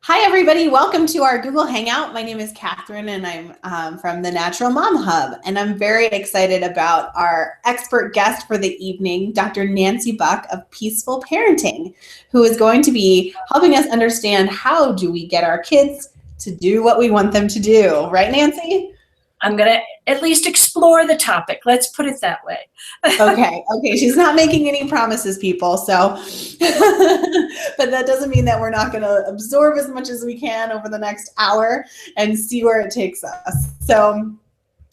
Hi, everybody. Welcome to our Google Hangout. My name is Catherine, and I'm from the Natural Mom Hub. And I'm very excited about our expert guest for the evening, Dr. Nancy Buck of Peaceful Parenting, who is going to be helping us understand how do we get our kids to do what we want them to do. Right, Nancy? I'm going to at least explore the topic. Let's put it that way. Okay. She's not making any promises, people. So, but that doesn't mean that we're not going to absorb as much as we can over the next hour and see where it takes us. So,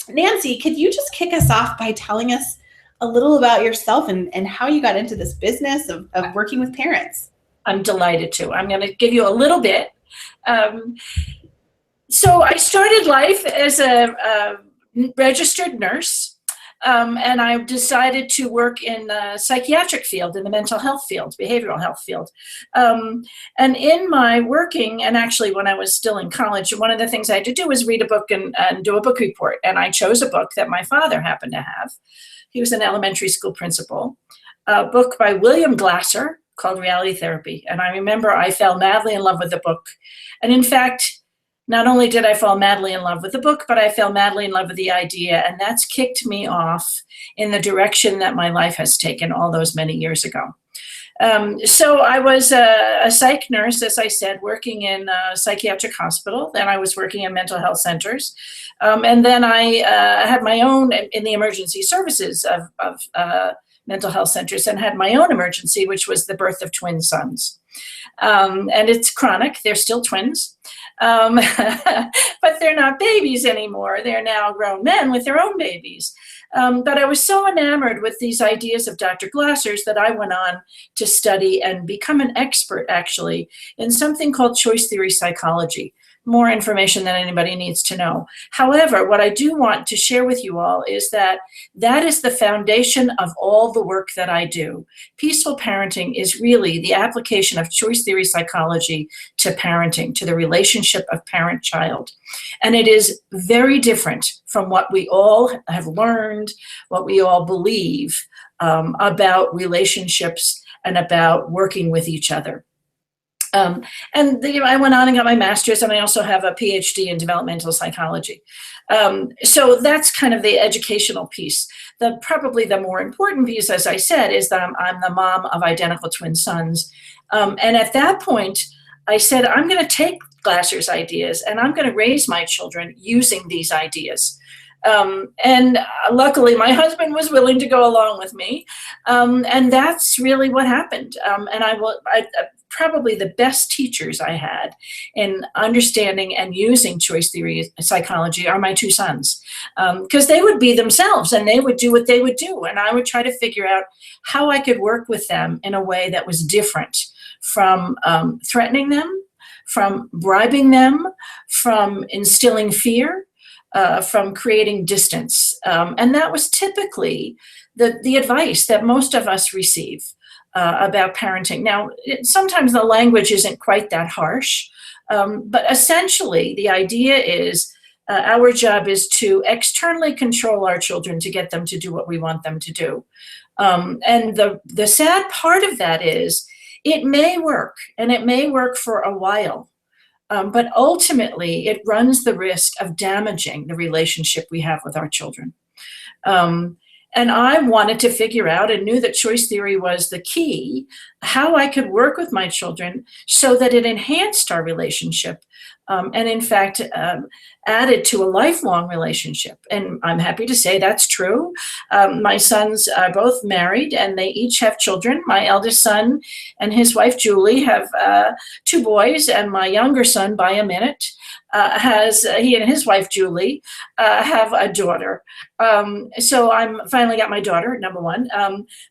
Nancy, could you just kick us off by telling us a little about yourself and how you got into this business of working with parents? I'm delighted to. I'm going to give you a little bit. So I started life as a registered nurse, and I decided to work in the psychiatric field, in the mental health field, behavioral health field. And in my working, and actually when I was still in college, one of the things I had to do was read a book and do a book report. And I chose a book that my father happened to have. He was an elementary school principal, a book by William Glasser called Reality Therapy. And I remember I fell madly in love with the book. And in fact, not only did I fall madly in love with the book, but I fell madly in love with the idea, and that's kicked me off in the direction that my life has taken all those many years ago. So I was a psych nurse, as I said, working in a psychiatric hospital. Then I was working in mental health centers. And then I had my own in the emergency services of mental health centers, and had my own emergency, which was the birth of twin sons. And it's chronic. They're still twins. But they're not babies anymore. They're now grown men with their own babies. But I was so enamored with these ideas of Dr. Glasser's that I went on to study and become an expert, actually, in something called choice theory psychology. More information than anybody needs to know. However, what I do want to share with you all is that that is the foundation of all the work that I do. Peaceful parenting is really the application of choice theory psychology to parenting, to the relationship of parent-child. And it is very different from what we all have learned, what we all believe about relationships and about working with each other. I went on and got my master's, and I also have a PhD in developmental psychology. So that's kind of the educational piece. Probably the more important piece, as I said, is that I'm the mom of identical twin sons. And at that point, I said, I'm going to take Glasser's ideas, and I'm going to raise my children using these ideas. And luckily, my husband was willing to go along with me. And that's really what happened. And probably the best teachers I had in understanding and using choice theory psychology are my two sons, because they would be themselves and they would do what they would do. And I would try to figure out how I could work with them in a way that was different from threatening them, from bribing them, from instilling fear, from creating distance. And that was typically the advice that most of us receive about parenting. Now, sometimes the language isn't quite that harsh, but essentially the idea is our job is to externally control our children to get them to do what we want them to do. And the sad part of that is it may work, and it may work for a while. But ultimately, it runs the risk of damaging the relationship we have with our children. And I wanted to figure out, and knew that choice theory was the key, how I could work with my children so that it enhanced our relationship, and in fact, added to a lifelong relationship. And I'm happy to say that's true. My sons are both married, and they each have children. My eldest son and his wife, Julie, have two boys, and my younger son, by a minute, he and his wife, Julie, have a daughter. So I'm finally got my daughter, number one.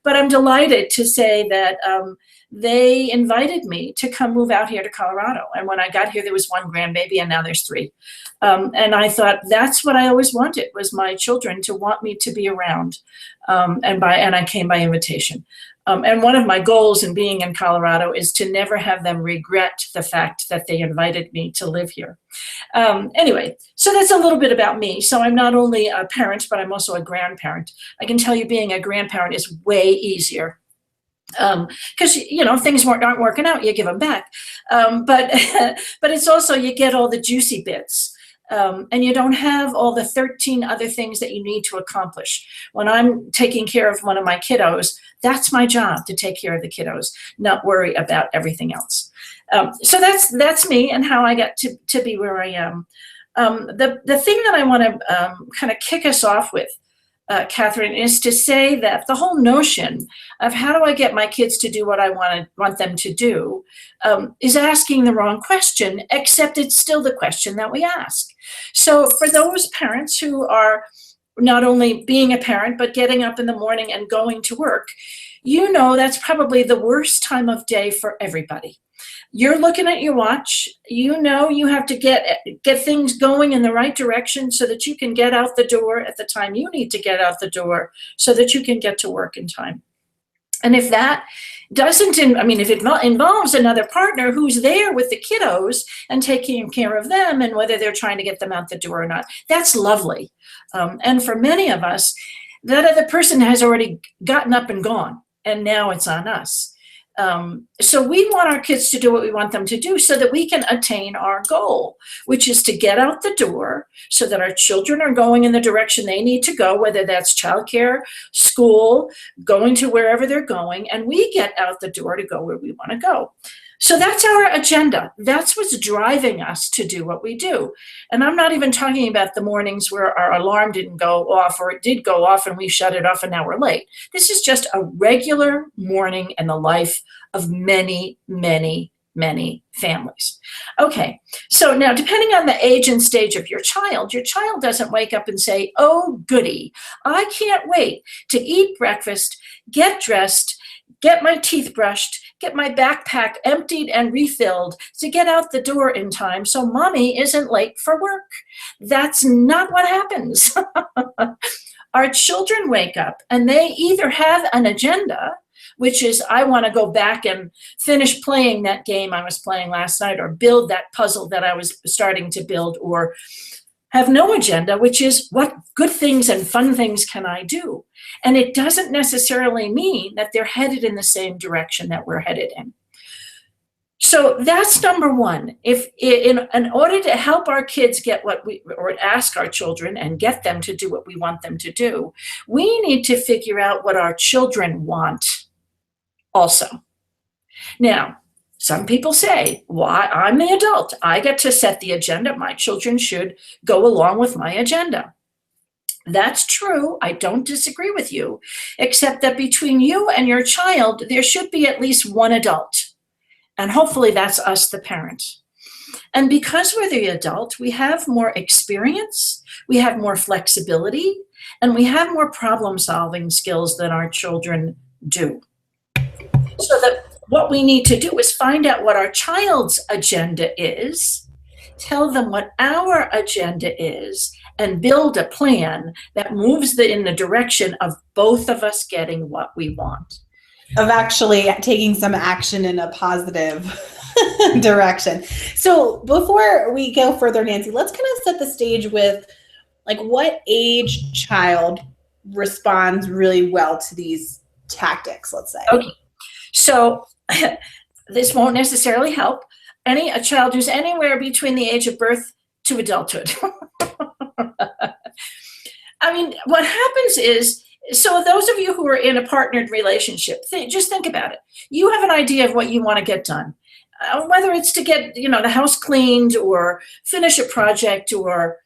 But I'm delighted to say that they invited me to come move out here to Colorado. And when I got here, there was one grandbaby, and now there's three. And I thought that's what I always wanted, was my children to want me to be around. And I came by invitation. And one of my goals in being in Colorado is to never have them regret the fact that they invited me to live here. Anyway, so that's a little bit about me. So I'm not only a parent, but I'm also a grandparent. I can tell you being a grandparent is way easier Because things aren't working out, you give them back. But but it's also you get all the juicy bits. And you don't have all the 13 other things that you need to accomplish. When I'm taking care of one of my kiddos, that's my job, to take care of the kiddos, not worry about everything else. So that's me and how I got to be where I am. The thing that I want to kind of kick us off with, Catherine, is to say that the whole notion of how do I get my kids to do what I want them to do is asking the wrong question, except it's still the question that we ask. So for those parents who are not only being a parent, but getting up in the morning and going to work, that's probably the worst time of day for everybody. You're looking at your watch, you have to get things going in the right direction so that you can get out the door at the time you need to get out the door so that you can get to work in time. And if that doesn't, if it involves another partner who's there with the kiddos and taking care of them and whether they're trying to get them out the door or not, that's lovely. And for many of us, that other person has already gotten up and gone, and now it's on us. So we want our kids to do what we want them to do so that we can attain our goal, which is to get out the door so that our children are going in the direction they need to go, whether that's childcare, school, going to wherever they're going, and we get out the door to go where we want to go. So that's our agenda. That's what's driving us to do what we do. And I'm not even talking about the mornings where our alarm didn't go off, or it did go off and we shut it off and now we're late. This is just a regular morning in the life of many, many, many families. Okay, so now depending on the age and stage of your child doesn't wake up and say, oh goody, I can't wait to eat breakfast, get dressed, get my teeth brushed, get my backpack emptied and refilled to get out the door in time so mommy isn't late for work. That's not what happens. Our children wake up and they either have an agenda, which is I want to go back and finish playing that game I was playing last night, or build that puzzle that I was starting to build, or have no agenda, which is what good things and fun things can I do? And it doesn't necessarily mean that they're headed in the same direction that we're headed in. So that's number one. If in order to help our kids get or ask our children and get them to do what we want them to do, we need to figure out what our children want also. Now, some people say, why? I'm the adult. I get to set the agenda. My children should go along with my agenda. That's true. I don't disagree with you, except that between you and your child, there should be at least one adult. And hopefully that's us, the parent. And because we're the adult, we have more experience, we have more flexibility, and we have more problem-solving skills than our children do. So that what we need to do is find out what our child's agenda is, tell them what our agenda is, and build a plan that moves in the direction of both of us getting what we want. Of actually taking some action in a positive direction. So before we go further, Nancy, let's kind of set the stage with like what age child responds really well to these tactics, let's say. Okay. So this won't necessarily help a child who's anywhere between the age of birth to adulthood. I mean, what happens is, so those of you who are in a partnered relationship, just think about it. You have an idea of what you want to get done, whether it's to get, the house cleaned or finish a project, or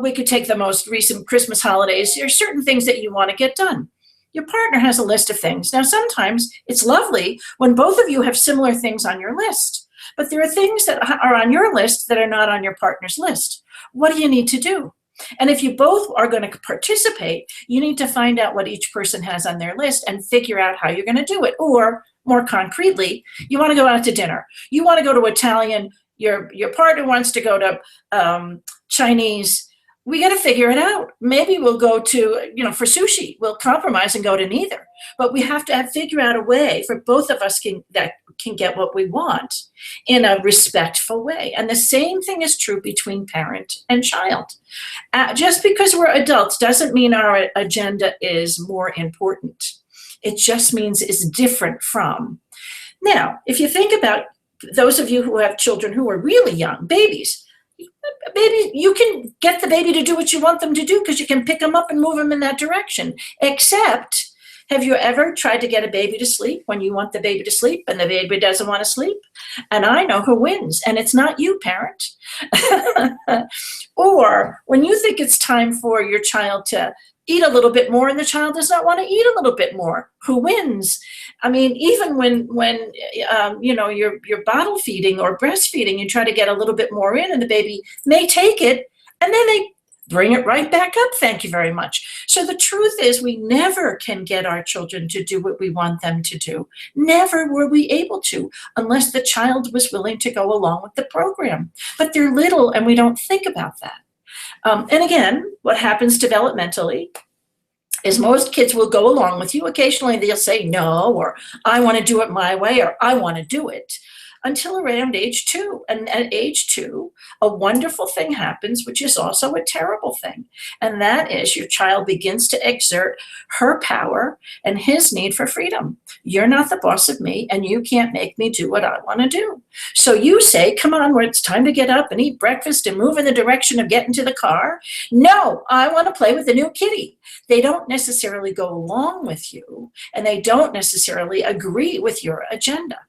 we could take the most recent Christmas holidays. There are certain things that you want to get done. Your partner has a list of things. Now, sometimes it's lovely when both of you have similar things on your list, but there are things that are on your list that are not on your partner's list. What do you need to do? And if you both are going to participate, you need to find out what each person has on their list and figure out how you're going to do it. Or more concretely, you want to go out to dinner. You want to go to Italian. Your partner wants to go to Chinese. We got to figure it out. Maybe we'll go to, for sushi, we'll compromise and go to neither. But we have to figure out a way for both of us that can get what we want in a respectful way. And the same thing is true between parent and child. Just because we're adults doesn't mean our agenda is more important. It just means it's different from. Now, if you think about those of you who have children who are really young, babies, you can get the baby to do what you want them to do because you can pick them up and move them in that direction. Except, have you ever tried to get a baby to sleep when you want the baby to sleep and the baby doesn't want to sleep? And I know who wins, and it's not you, parent. Or when you think it's time for your child to eat a little bit more and the child does not want to eat a little bit more, who wins? I mean, even when you're bottle feeding or breastfeeding, you try to get a little bit more in and the baby may take it and then they bring it right back up. Thank you very much. So the truth is we never can get our children to do what we want them to do. Never were we able to, unless the child was willing to go along with the program. But they're little and we don't think about that. And again, what happens developmentally is most kids will go along with you. Occasionally they'll say no, or I want to do it my way, or I want to do it, until around age 2. And at age 2, a wonderful thing happens, which is also a terrible thing. And that is your child begins to exert her power and his need for freedom. You're not the boss of me, and you can't make me do what I want to do. So you say, come on, where it's time to get up and eat breakfast and move in the direction of getting to the car. No, I want to play with the new kitty. They don't necessarily go along with you, and they don't necessarily agree with your agenda.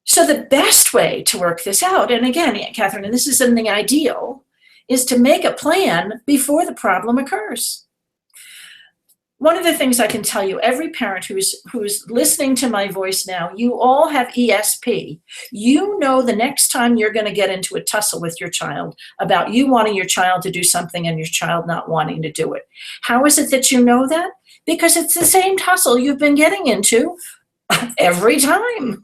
So the best way to work this out, and again, Catherine, and this is something ideal, is to make a plan before the problem occurs. One of the things I can tell you, every parent who's listening to my voice now, you all have ESP. You know the next time you're going to get into a tussle with your child about you wanting your child to do something and your child not wanting to do it. How is it that you know that? Because it's the same tussle you've been getting into every time.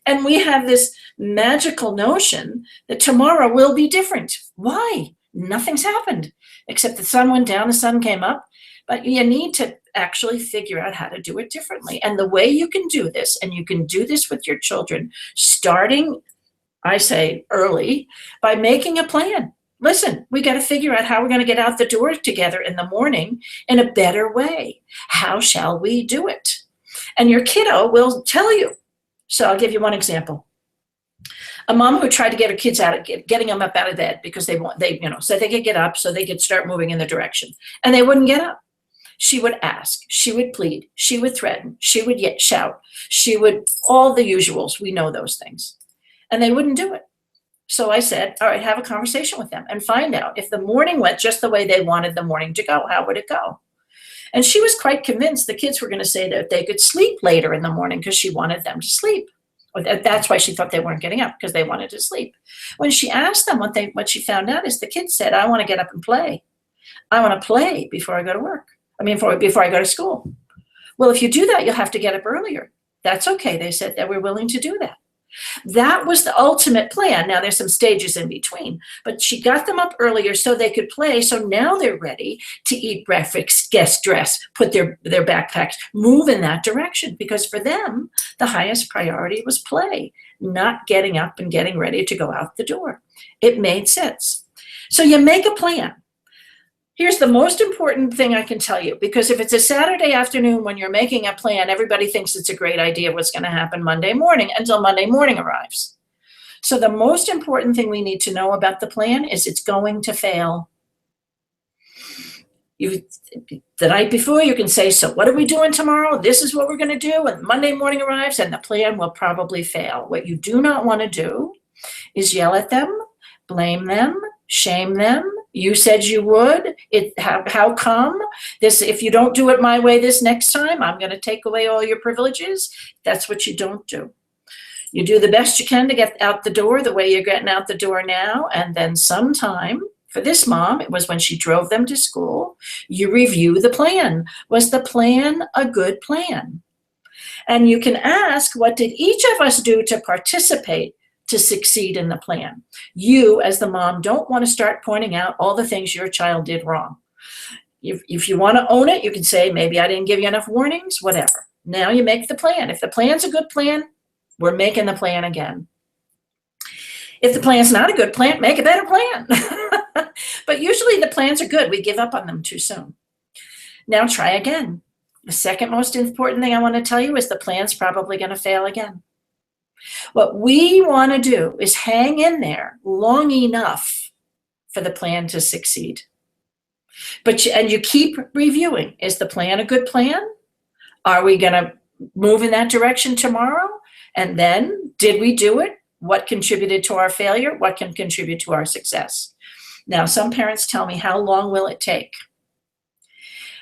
And we have this magical notion that tomorrow will be different. Why? Nothing's happened, except the sun went down, the sun came up. But you need to actually figure out how to do it differently. And the way you can do this, and you can do this with your children, starting, I say, early, by making a plan. Listen, we got to figure out how we're going to get out the door together in the morning in a better way. How shall we do it? And your kiddo will tell you. So I'll give you one example. A mom who tried to get her kids getting them up out of bed because so they could get up, so they could start moving in the direction, and they wouldn't get up. She would ask, she would plead, she would threaten, she would shout, she would, all the usuals, we know those things, and they wouldn't do it. So I said, all right, have a conversation with them and find out if the morning went just the way they wanted the morning to go, how would it go? And she was quite convinced the kids were going to say that they could sleep later in the morning because she wanted them to sleep. That's why she thought they weren't getting up, because they wanted to sleep. When she asked them, what she found out is the kids said, I want to get up and play. I want to play before I go to work. Before I go to school. Well, if you do that, you'll have to get up earlier. That's okay. They said they were willing to do that. That was the ultimate plan. Now there's some stages in between, but she got them up earlier so they could play. So now they're ready to eat breakfast, get dressed, put their backpacks, move in that direction, because for them, the highest priority was play, not getting up and getting ready to go out the door. It made sense. So you make a plan. Here's the most important thing I can tell you, because if it's a Saturday afternoon when you're making a plan, everybody thinks it's a great idea what's going to happen Monday morning until Monday morning arrives. So the most important thing we need to know about the plan is it's going to fail. The night before, you can say, so what are we doing tomorrow? This is what we're going to do. And Monday morning arrives and the plan will probably fail. What you do not want to do is yell at them, blame them, shame them. You said you would. How come? If you don't do it my way this next time, I'm going to take away all your privileges. That's what you don't do. You do the best you can to get out the door the way you're getting out the door now. And then sometime, for this mom, it was when she drove them to school, you review the plan. Was the plan a good plan? And you can ask, what did each of us do to participate to succeed in the plan? You, as the mom, don't want to start pointing out all the things your child did wrong. If you want to own it, you can say, maybe I didn't give you enough warnings, whatever. Now you make the plan. If the plan's a good plan, we're making the plan again. If the plan's not a good plan, make a better plan. But usually the plans are good. We give up on them too soon. Now try again. The second most important thing I want to tell you is the plan's probably going to fail again. What we want to do is hang in there long enough for the plan to succeed. And you keep reviewing. Is the plan a good plan? Are we going to move in that direction tomorrow? And then, did we do it? What contributed to our failure? What can contribute to our success? Now, some parents tell me, how long will it take?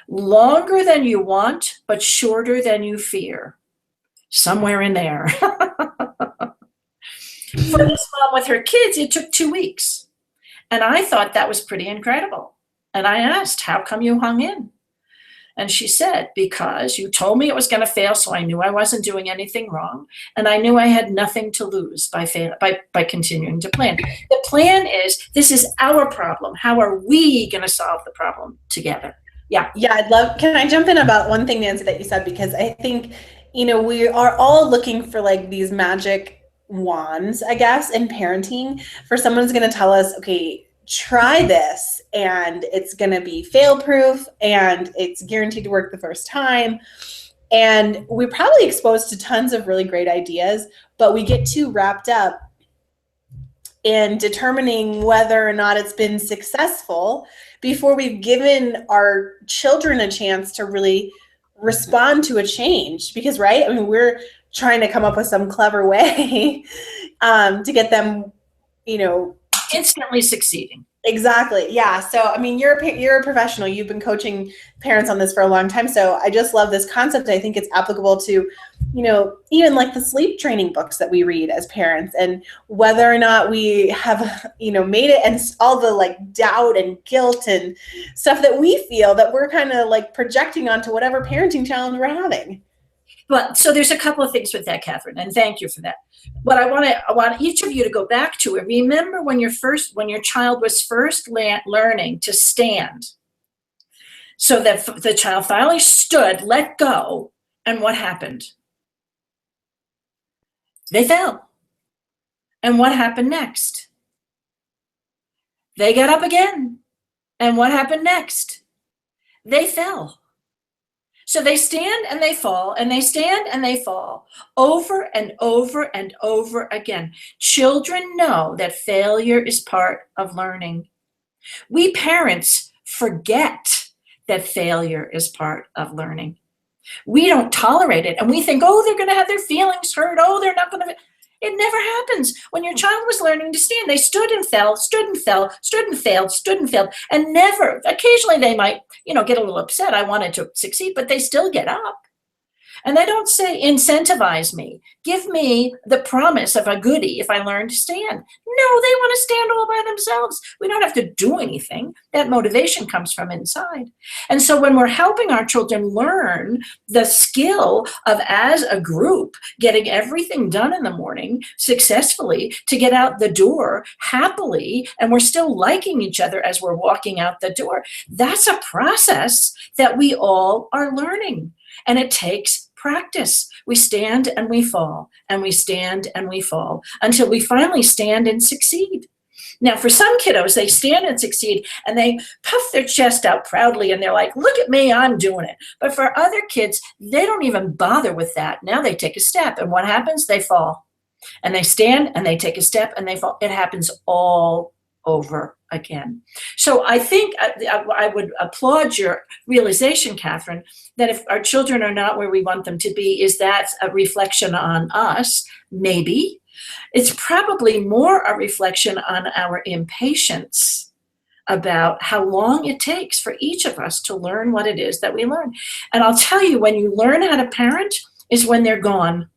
Longer than you want, but shorter than you fear. Somewhere in there. For this mom with her kids, it took 2 weeks. And I thought that was pretty incredible. And I asked, how come you hung in? And she said, because you told me it was going to fail, so I knew I wasn't doing anything wrong. And I knew I had nothing to lose by continuing to plan. The plan is, this is our problem. How are we going to solve the problem together? Yeah. Yeah, can I jump in about one thing, Nancy, that you said? Because I think, we are all looking for like these magic wands, I guess, in parenting, for someone who's going to tell us, okay, try this and it's going to be fail proof and it's guaranteed to work the first time. And we're probably exposed to tons of really great ideas, but we get too wrapped up in determining whether or not it's been successful before we've given our children a chance to really respond to a change. Because, right, I mean, we're trying to come up with some clever way to get them, instantly succeeding. Exactly. Yeah. So, I mean, you're a professional. You've been coaching parents on this for a long time. So I just love this concept. I think it's applicable to, even like the sleep training books that we read as parents, and whether or not we have, made it, and all the like doubt and guilt and stuff that we feel that we're kind of like projecting onto whatever parenting challenge we're having. But so there's a couple of things with that, Catherine, and thank you for that. What I want each of you to go back to it. Remember when your child was first learning to stand, so that the child finally stood, let go, and what happened? They fell. And what happened next? They got up again. And what happened next? They fell. So they stand and they fall, and they stand and they fall over and over and over again. Children know that failure is part of learning. We parents forget that failure is part of learning. We don't tolerate it, and we think, oh, they're going to have their feelings hurt. Oh, they're not going to. It never happens. When your child was learning to stand, they stood and fell, stood and fell, stood and failed, stood and failed, and never, occasionally they might, get a little upset. I wanted to succeed, but they still get up. And they don't say, incentivize me. Give me the promise of a goodie if I learn to stand. No, they want to stand all by themselves. We don't have to do anything. That motivation comes from inside. And so when we're helping our children learn the skill of, as a group, getting everything done in the morning successfully to get out the door happily, and we're still liking each other as we're walking out the door, that's a process that we all are learning. And it takes practice. We stand and we fall, and we stand and we fall until we finally stand and succeed. Now, for some kiddos, they stand and succeed and they puff their chest out proudly and they're like, look at me, I'm doing it. But for other kids, they don't even bother with that. Now they take a step, and what happens? They fall. And they stand and they take a step and they fall. It happens all over again. So I think I would applaud your realization, Catherine, that if our children are not where we want them to be, is that a reflection on us? Maybe. It's probably more a reflection on our impatience about how long it takes for each of us to learn what it is that we learn. And I'll tell you, when you learn how to parent is when they're gone.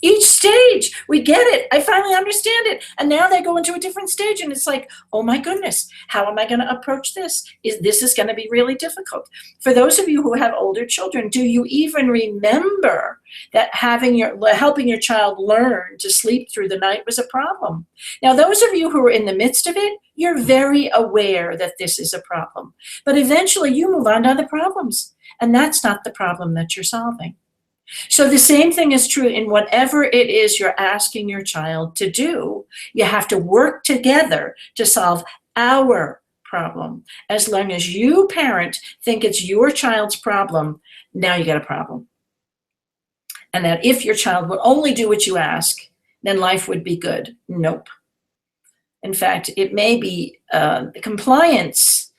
Each stage, we get it. I finally understand it. And now they go into a different stage, and it's like, oh my goodness, how am I going to approach this? This is going to be really difficult. For those of you who have older children, do you even remember that helping your child learn to sleep through the night was a problem? Now, those of you who are in the midst of it, you're very aware that this is a problem. But eventually you move on to other problems, and that's not the problem that you're solving. So the same thing is true in whatever it is you're asking your child to do. You have to work together to solve our problem. As long as you, parent, think it's your child's problem, now you got a problem. And that if your child would only do what you ask, then life would be good. Nope. In fact, it may be compliance.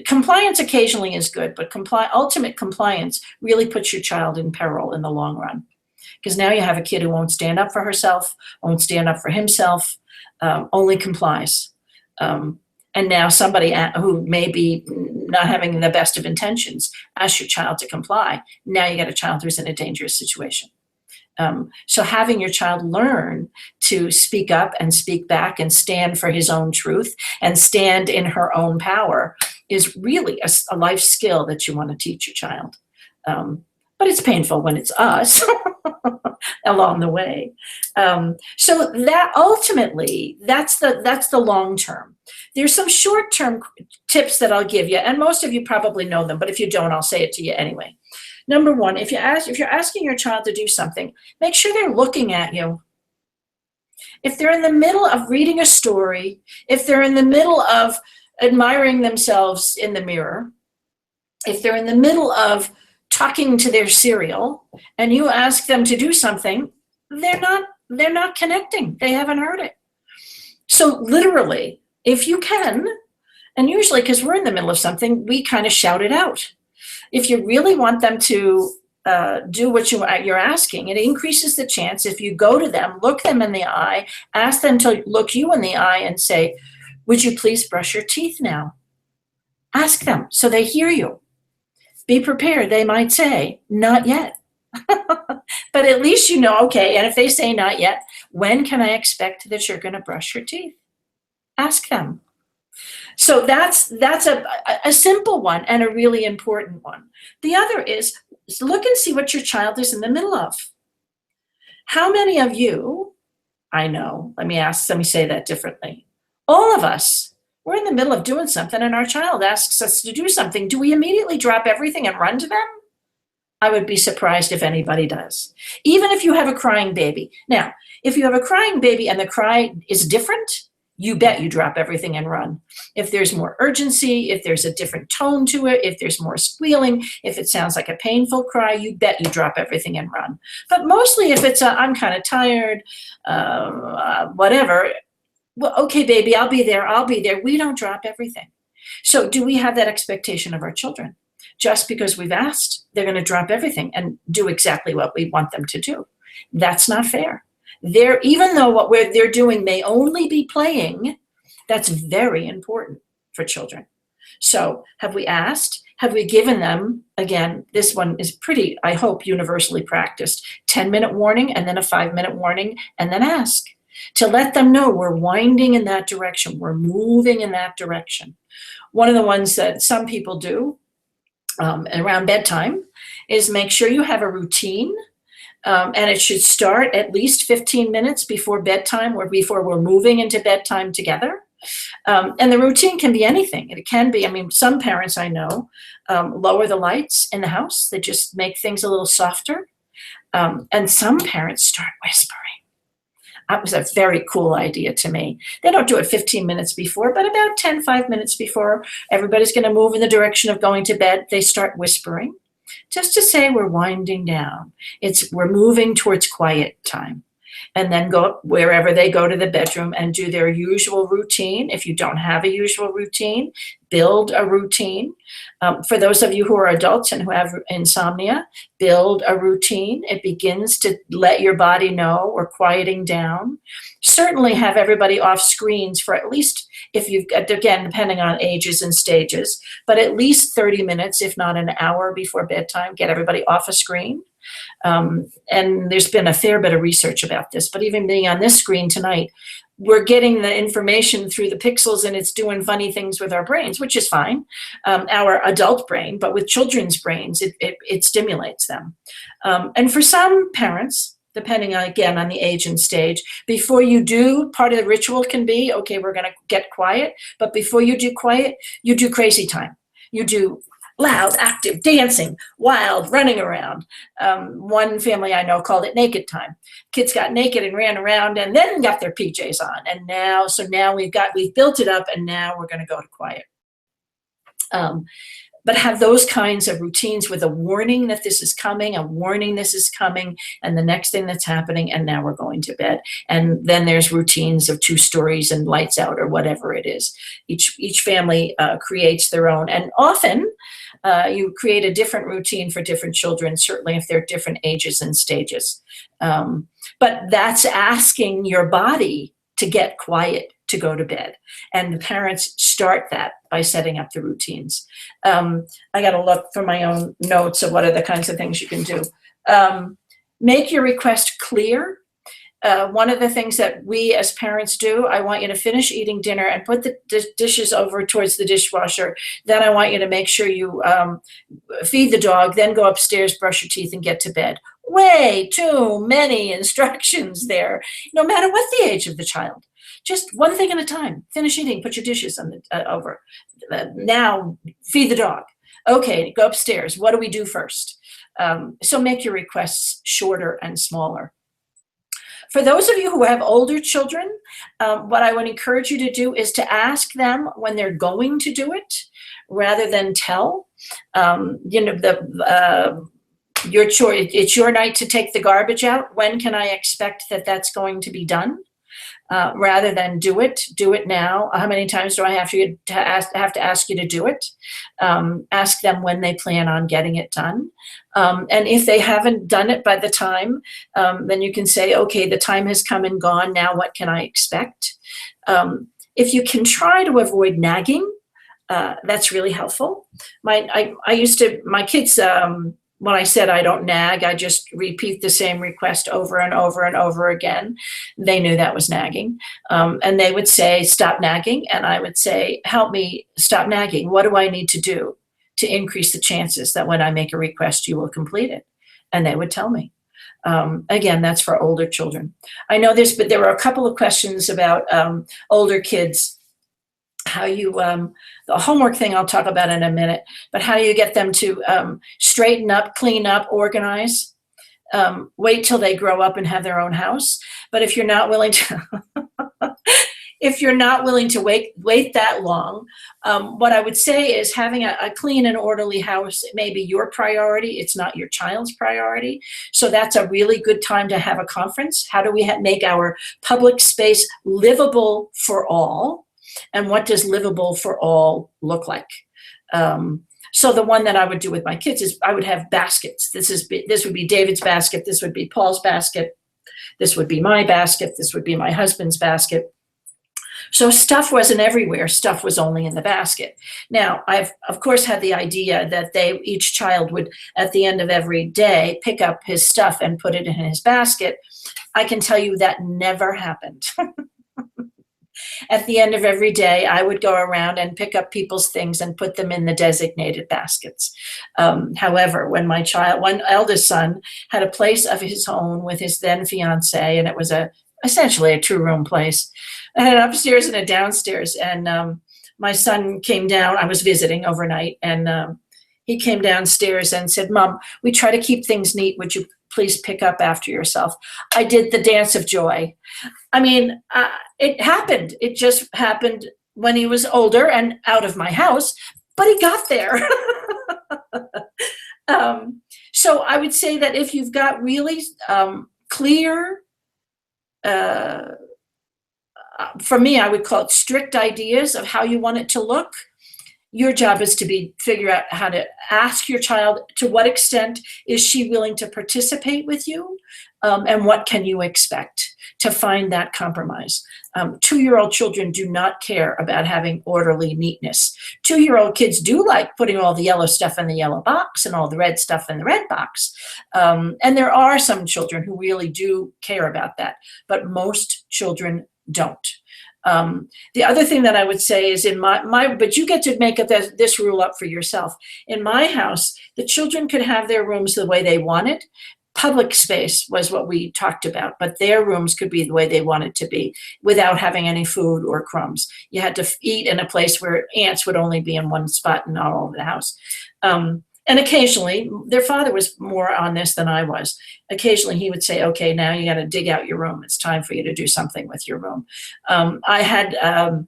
Compliance occasionally is good, but ultimate compliance really puts your child in peril in the long run. Because now you have a kid who won't stand up for herself, won't stand up for himself, only complies. And now somebody who may be not having the best of intentions asks your child to comply. Now you got a child who's in a dangerous situation. So having your child learn to speak up and speak back and stand for his own truth and stand in her own power is really a life skill that you want to teach your child. But it's painful when it's us along the way. So that ultimately, that's the long term. There's some short-term tips that I'll give you, and most of you probably know them, but if you don't, I'll say it to you anyway. Number one, if you're asking your child to do something, make sure they're looking at you. If they're in the middle of reading a story, if they're in the middle of admiring themselves in the mirror, if they're in the middle of talking to their cereal, and you ask them to do something, they're not connecting. They haven't heard it. So literally, if you can, and usually because we're in the middle of something, we kind of shout it out. If you really want them to do what you're asking, it increases the chance if you go to them, look them in the eye, ask them to look you in the eye and say, would you please brush your teeth now? Ask them so they hear you. Be prepared. They might say, not yet. But at least you know, okay, and if they say not yet, when can I expect that you're going to brush your teeth? Ask them. So that's a simple one and a really important one. The other is look and see what your child is in the middle of. How many of you, I know, let me say that differently. All of us, we're in the middle of doing something and our child asks us to do something. Do we immediately drop everything and run to them? I would be surprised if anybody does. Even if you have a crying baby. Now, if you have a crying baby and the cry is different, you bet you drop everything and run. If there's more urgency, if there's a different tone to it, if there's more squealing, if it sounds like a painful cry, you bet you drop everything and run. But mostly if it's I'm kind of tired, whatever, well, okay, baby, I'll be there. We don't drop everything. So do we have that expectation of our children? Just because we've asked, they're going to drop everything and do exactly what we want them to do. That's not fair. Even though what they're doing may only be playing, that's very important for children. So have we asked? Have we given them, again, this one is pretty, I hope, universally practiced, 10-minute warning and then a 5-minute warning and then ask to let them know we're winding in that direction. We're moving in that direction. One of the ones that some people do around bedtime is make sure you have a routine. And it should start at least 15 minutes before bedtime or before we're moving into bedtime together. And the routine can be anything. It can be, some parents I know lower the lights in the house. They just make things a little softer. And some parents start whispering. That was a very cool idea to me. They don't do it 15 minutes before, but about 5 minutes before everybody's going to move in the direction of going to bed, they start whispering. Just to say we're winding down. We're moving towards quiet time. And then go wherever they go to the bedroom and do their usual routine. If you don't have a usual routine, build a routine. For those of you who are adults and who have insomnia, build a routine. It begins to let your body know we're quieting down. Certainly have everybody off screens for at least, if you've, again, depending on ages and stages, but at least 30 minutes, if not an hour before bedtime, get everybody off a screen. And there's been a fair bit of research about this, but even being on this screen tonight, we're getting the information through the pixels and it's doing funny things with our brains, which is fine, our adult brain, but with children's brains, it stimulates them. And for some parents, depending on, again, on the age and stage, before you do, part of the ritual can be, okay, we're going to get quiet, but before you do quiet, you do crazy time. You do loud, active, dancing, wild, running around. One family I know called it naked time. Kids got naked and ran around and then got their PJs on. And now we've built it up, and now we're going to go to quiet. But have those kinds of routines with a warning that this is coming, and the next thing that's happening, and now we're going to bed. And then there's routines of 2 stories and lights out or whatever it is. Each family creates their own, and often you create a different routine for different children, certainly if they're different ages and stages. But that's asking your body to get quiet to go to bed. And the parents start that by setting up the routines. I got to look for my own notes of what are the kinds of things you can do. Make your request clear. One of the things that we as parents do, I want you to finish eating dinner and put the dishes over towards the dishwasher. Then I want you to make sure you feed the dog, then go upstairs, brush your teeth, and get to bed. Way too many instructions there, no matter what the age of the child. Just one thing at a time. Finish eating, put your dishes on over. Now feed the dog. Okay, go upstairs. What do we do first? So make your requests shorter and smaller. For those of you who have older children, what I would encourage you to do is to ask them when they're going to do it, rather than tell. Your choice. It's your night to take the garbage out. When can I expect that that's going to be done? Rather than do it now. How many times do I have to ask you to do it? Ask them when they plan on getting it done. And if they haven't done it by the time, then you can say, okay, the time has come and gone. Now what can I expect? If you can try to avoid nagging, that's really helpful. My kids, when I said I don't nag, I just repeat the same request over and over and over again. They knew that was nagging. And they would say, stop nagging. And I would say, help me stop nagging. What do I need to do to increase the chances that when I make a request, you will complete it? And they would tell me. Again, that's for older children. I know but there were a couple of questions about older kids. How you, the homework thing I'll talk about in a minute, but how do you get them to straighten up, clean up, organize? Wait till they grow up and have their own house. But if you're not willing to, wait that long, what I would say is having a clean and orderly house may be your priority. It's not your child's priority. So that's a really good time to have a conference. How do we make our public space livable for all? And what does livable for all look like? So the one that I would do with my kids is I would have baskets. This would be David's basket. This would be Paul's basket. This would be my basket. This would be my husband's basket. So stuff wasn't everywhere. Stuff was only in the basket. Now, I've, of course, had the idea that each child would, at the end of every day, pick up his stuff and put it in his basket. I can tell you that never happened. At the end of every day, I would go around and pick up people's things and put them in the designated baskets. However, when my one eldest son had a place of his own with his then fiance, and it was essentially a 2-room place, I had an upstairs and a downstairs. And my son came down. I was visiting overnight, and he came downstairs and said, "Mom, we try to keep things neat. Would you please pick up after yourself?" I did the dance of joy. I mean, it happened. It just happened when he was older and out of my house, but he got there. So I would say that if you've got really clear, for me, I would call it strict ideas of how you want it to look. Your job is to figure out how to ask your child to what extent is she willing to participate with you, and what can you expect to find that compromise. 2-year-old children do not care about having orderly neatness. 2-year-old kids do like putting all the yellow stuff in the yellow box and all the red stuff in the red box. And there are some children who really do care about that, but most children don't. The other thing that I would say is but you get to make this rule up for yourself. In my house, the children could have their rooms the way they wanted, Public space was what we talked about, but their rooms could be the way they wanted to be without having any food or crumbs. You had to eat in a place where ants would only be in one spot and not all over the house. And occasionally, their father was more on this than I was. Occasionally, he would say, okay, now you got to dig out your room. It's time for you to do something with your room. I had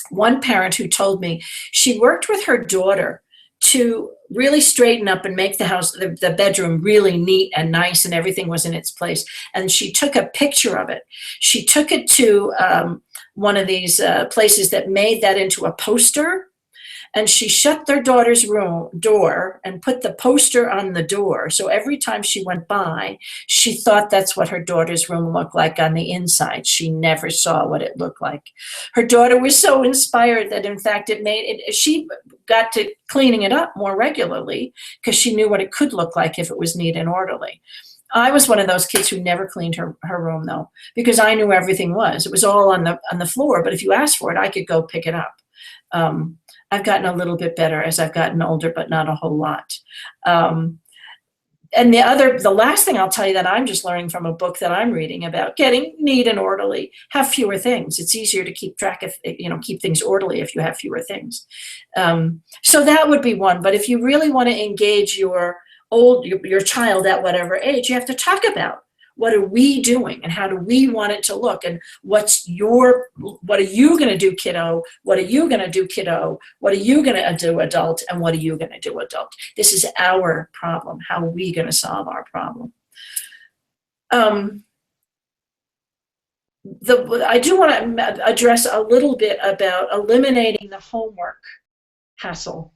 one parent who told me she worked with her daughter to really straighten up and make the house, the bedroom really neat and nice and everything was in its place. And she took a picture of it. She took it to one of these places that made that into a poster. And she shut their daughter's room door and put the poster on the door. So every time she went by, she thought that's what her daughter's room looked like on the inside. She never saw what it looked like. Her daughter was so inspired that, in fact, she got to cleaning it up more regularly because she knew what it could look like if it was neat and orderly. I was one of those kids who never cleaned her room, though, because I knew everything was. It was all on the floor, but if you asked for it, I could go pick it up. I've gotten a little bit better as I've gotten older, but not a whole lot. And the last thing I'll tell you that I'm just learning from a book that I'm reading about getting neat and orderly, have fewer things. It's easier to keep track of, keep things orderly if you have fewer things. So that would be one. But if you really want to engage your child at whatever age, you have to talk about what are we doing and how do we want it to look, and what are you going to do, kiddo? What are you going to do, kiddo? What are you going to do, adult? And what are you going to do, adult? This is our problem. How are we going to solve our problem? I do want to address a little bit about eliminating the homework hassle.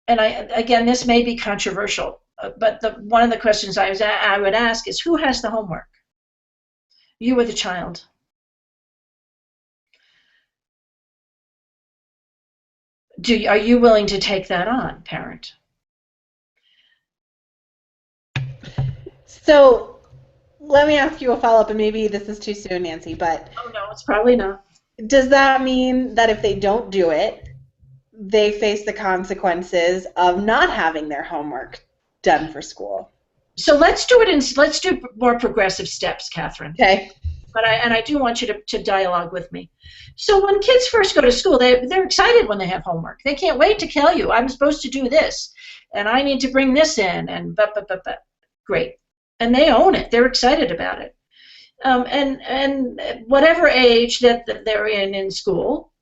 And again, this may be controversial. But one of the questions I would ask is, who has the homework? You or the child? Are you willing to take that on, parent? So let me ask you a follow-up, and maybe this is too soon, Nancy, but... Oh, no, it's probably not. Does that mean that if they don't do it, they face the consequences of not having their homework done for school? So let's do more progressive steps, Catherine. Okay. But I do want you to dialogue with me. So when kids first go to school, they're excited when they have homework. They can't wait to tell you, I'm supposed to do this, and I need to bring this in, and great. And they own it. They're excited about it. And whatever age that they're in school,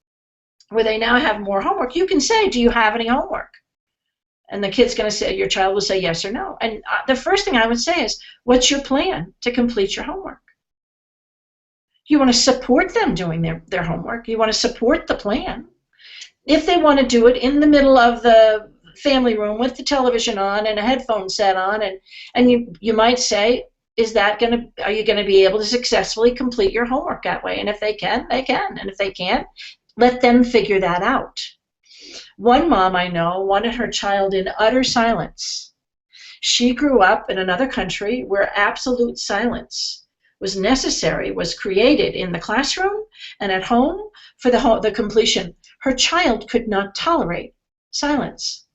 where they now have more homework, you can say, do you have any homework? And the kid's going to say, your child will say yes or no. And the first thing I would say is, what's your plan to complete your homework? You want to support them doing their homework. You want to support the plan. If they want to do it in the middle of the family room with the television on and a headphone set on, and you might say, are you going to be able to successfully complete your homework that way? And if they can, they can. And if they can't, let them figure that out. One mom I know wanted her child in utter silence. She grew up in another country where absolute silence was necessary, was created in the classroom and at home for the completion. Her child could not tolerate silence.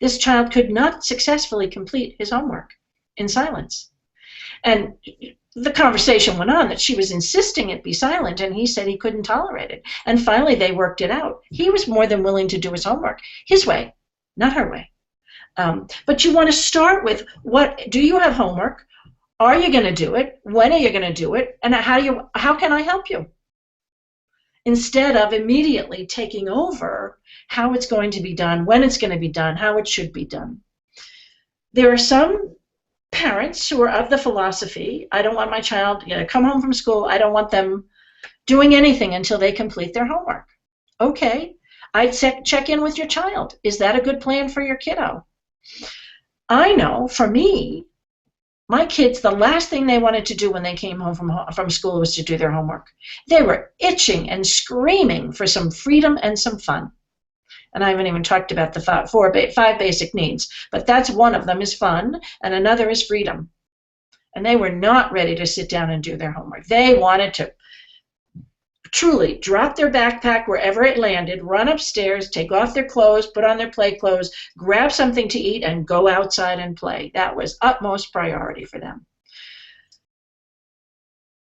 This child could not successfully complete his homework in silence. And the conversation went on that she was insisting it be silent, and he said he couldn't tolerate it. And finally, they worked it out. He was more than willing to do his homework his way, not her way. But you want to start with, do you have homework? Are you going to do it? When are you going to do it? And how can I help you? Instead of immediately taking over how it's going to be done, when it's going to be done, how it should be done. There are some parents who are of the philosophy, I don't want my child to come home from school, I don't want them doing anything until they complete their homework. Okay, I'd check in with your child. Is that a good plan for your kiddo? I know, for me, my kids, the last thing they wanted to do when they came home from school was to do their homework. They were itching and screaming for some freedom and some fun. And I haven't even talked about the five basic needs, but that's one of them is fun, and another is freedom. And they were not ready to sit down and do their homework. They wanted to truly drop their backpack wherever it landed, run upstairs, take off their clothes, put on their play clothes, grab something to eat, and go outside and play. That was utmost priority for them.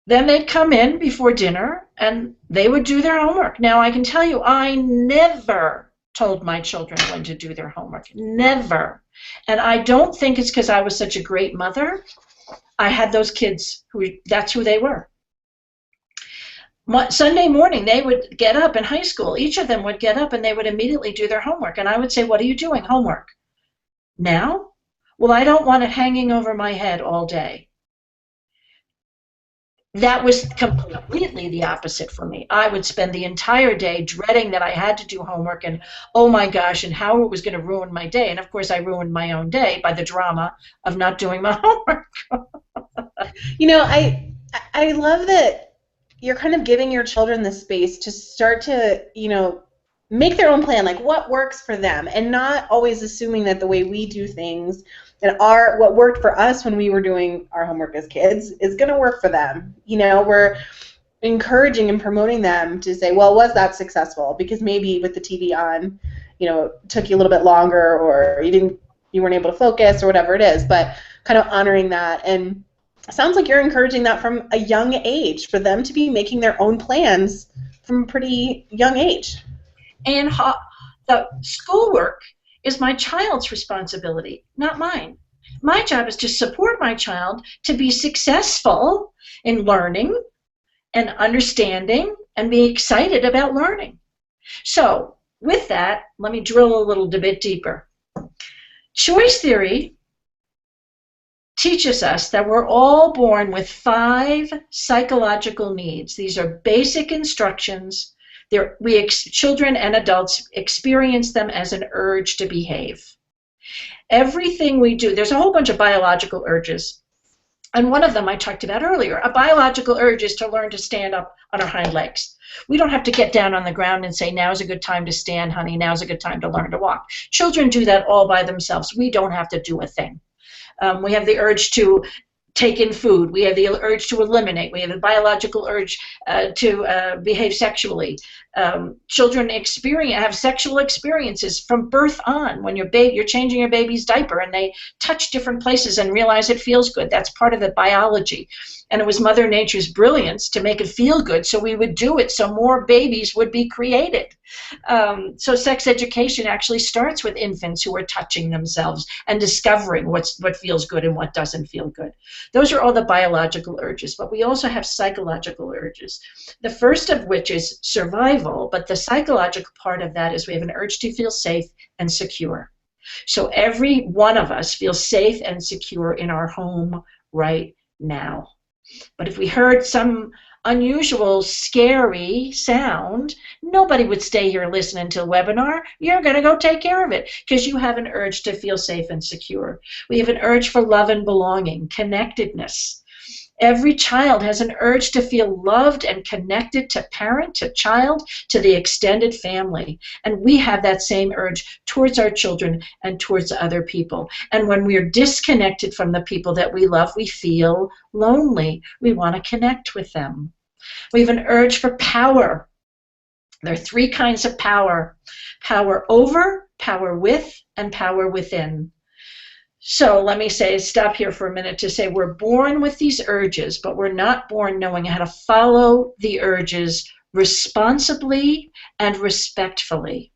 Then they'd come in before dinner and they would do their homework. Now, I can tell you, I never told my children when to do their homework. Never. And I don't think it's because I was such a great mother. I had those kids that's who they were. Sunday morning, they would get up in high school. Each of them would get up and they would immediately do their homework. And I would say, what are you doing? Homework. Now? Well, I don't want it hanging over my head all day. That was completely the opposite for me. I would spend the entire day dreading that I had to do homework and, oh my gosh, and how it was going to ruin my day. And of course, I ruined my own day by the drama of not doing my homework. You know, I love that you're kind of giving your children the space to start to, you know, make their own plan, like what works for them, and not always assuming that the way we do things and what worked for us when we were doing our homework as kids is going to work for them. You know, we're encouraging and promoting them to say, well, was that successful? Because maybe with the TV on, you know, it took you a little bit longer, or you weren't able to focus, or whatever it is, but kind of honoring that. And it sounds like you're encouraging that from a young age, for them to be making their own plans from a pretty young age. And the schoolwork is my child's responsibility, not mine. My job is to support my child to be successful in learning and understanding and be excited about learning. So with that, let me drill a little bit deeper. Choice theory teaches us that we're all born with 5 psychological needs. These are basic instructions. Children and adults experience them as an urge to behave. Everything we do, there's a whole bunch of biological urges. And one of them I talked about earlier. A biological urge is to learn to stand up on our hind legs. We don't have to get down on the ground and say, now's a good time to stand, honey. Now's a good time to learn to walk. Children do that all by themselves. We don't have to do a thing. We have the urge to take in food. We have the urge to eliminate. We have the biological urge to behave sexually. Children have sexual experiences from birth on. When you're changing your baby's diaper and they touch different places and realize it feels good. That's part of the biology. And it was Mother Nature's brilliance to make it feel good, so we would do it so more babies would be created. So sex education actually starts with infants who are touching themselves and discovering what feels good and what doesn't feel good. Those are all the biological urges, but we also have psychological urges. The first of which is survival, but the psychological part of that is we have an urge to feel safe and secure. So every one of us feels safe and secure in our home right now. But if we heard some unusual, scary sound, nobody would stay here listening to the webinar. You're going to go take care of it because you have an urge to feel safe and secure. We have an urge for love and belonging, connectedness. Every child has an urge to feel loved and connected to parent, to child, to the extended family. And we have that same urge towards our children and towards other people. And when we're disconnected from the people that we love, we feel lonely. We want to connect with them. We have an urge for power. There are 3 kinds of power: power over, power with, and power within. So let me stop here for a minute to say we're born with these urges, but we're not born knowing how to follow the urges responsibly and respectfully.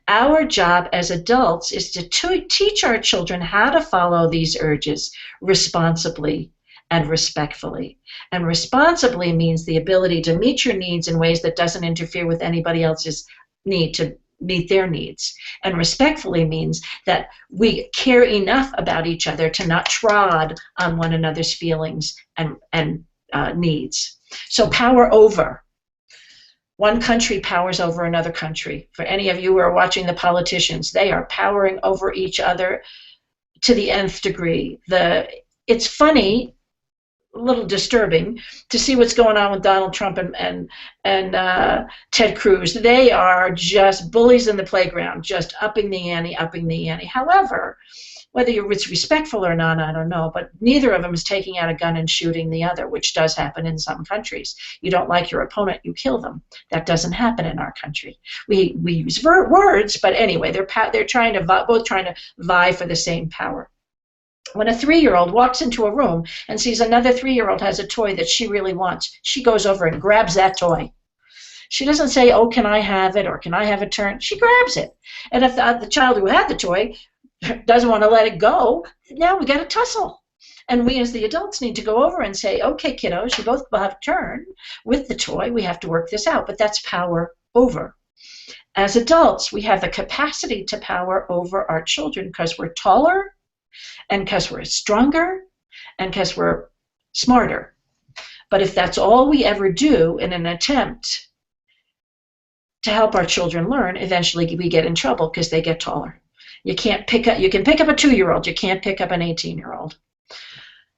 Our job as adults is to teach our children how to follow these urges responsibly and respectfully. And responsibly means the ability to meet your needs in ways that doesn't interfere with anybody else's need to meet their needs. And respectfully means that we care enough about each other to not trod on one another's feelings and needs. So power over. One country powers over another country. For any of you who are watching the politicians, they are powering over each other to the nth degree. It's funny, a little disturbing, to see what's going on with Donald Trump and Ted Cruz. They are just bullies in the playground, just upping the ante, upping the ante. However, Whether it's respectful or not, I don't know, but neither of them is taking out a gun and shooting the other, which does happen in some countries. You don't like your opponent, you kill them. That doesn't happen in our country. We use words, but anyway, they're both trying to vie for the same power. When a 3-year-old walks into a room and sees another 3-year-old has a toy that she really wants, she goes over and grabs that toy. She doesn't say, oh, can I have it, or can I have a turn? She grabs it. And if the child who had the toy doesn't want to let it go, now we got to tussle. And we as the adults need to go over and say, okay, kiddos, you both have a turn with the toy. We have to work this out. But that's power over. As adults, we have the capacity to power over our children because we're taller and because we're stronger and because we're smarter. But if that's all we ever do in an attempt to help our children learn, eventually we get in trouble because they get taller. You can pick up a 2-year-old, you can't pick up an 18-year-old.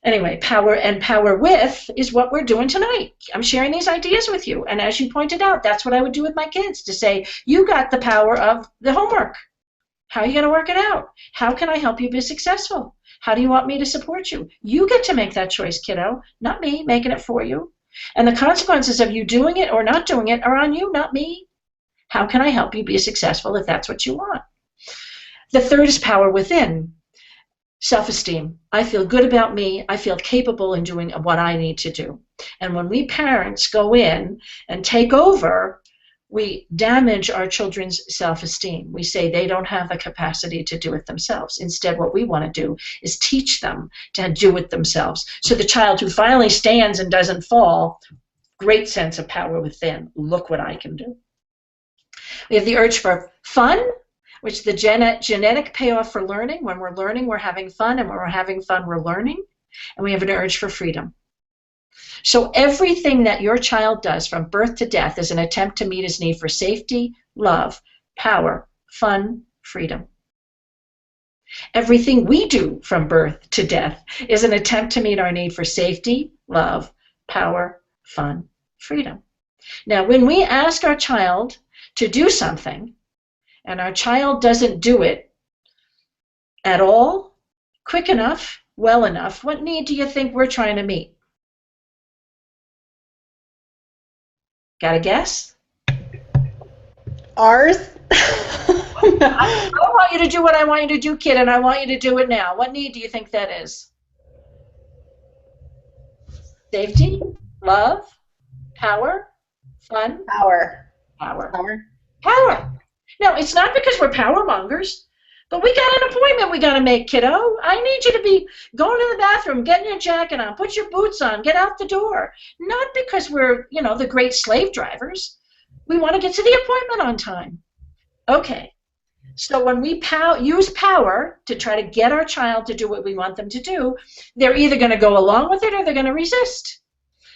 Anyway, power with is what we're doing tonight. I'm sharing these ideas with you. And as you pointed out, that's what I would do with my kids, to say, you got the power of the homework. How are you going to work it out? How can I help you be successful? How do you want me to support you? You get to make that choice, kiddo, not me making it for you. And the consequences of you doing it or not doing it are on you, not me. How can I help you be successful if that's what you want? The third is power within. Self-esteem. I feel good about me. I feel capable in doing what I need to do. And when we parents go in and take over, we damage our children's self-esteem. We say they don't have the capacity to do it themselves. Instead, what we want to do is teach them to do it themselves. So the child who finally stands and doesn't fall, great sense of power within. Look what I can do. We have the urge for fun, which is the genetic payoff for learning. When we're learning, we're having fun, and when we're having fun, we're learning. And we have an urge for freedom. So everything that your child does from birth to death is an attempt to meet his need for safety, love, power, fun, freedom. Everything we do from birth to death is an attempt to meet our need for safety, love, power, fun, freedom. Now, when we ask our child to do something, and our child doesn't do it at all, quick enough, well enough, what need do you think we're trying to meet? Got a guess? Ours? I want you to do what I want you to do, kid, and I want you to do it now. What need do you think that is? Safety, love, power, fun? Power. Power. Power. Power. No, it's not because we're power mongers, but we got an appointment we got to make, kiddo. I need you to be going to the bathroom, getting your jacket on, put your boots on, get out the door. Not because we're, the great slave drivers. We want to get to the appointment on time. Okay. So when we use power to try to get our child to do what we want them to do, they're either going to go along with it or they're going to resist.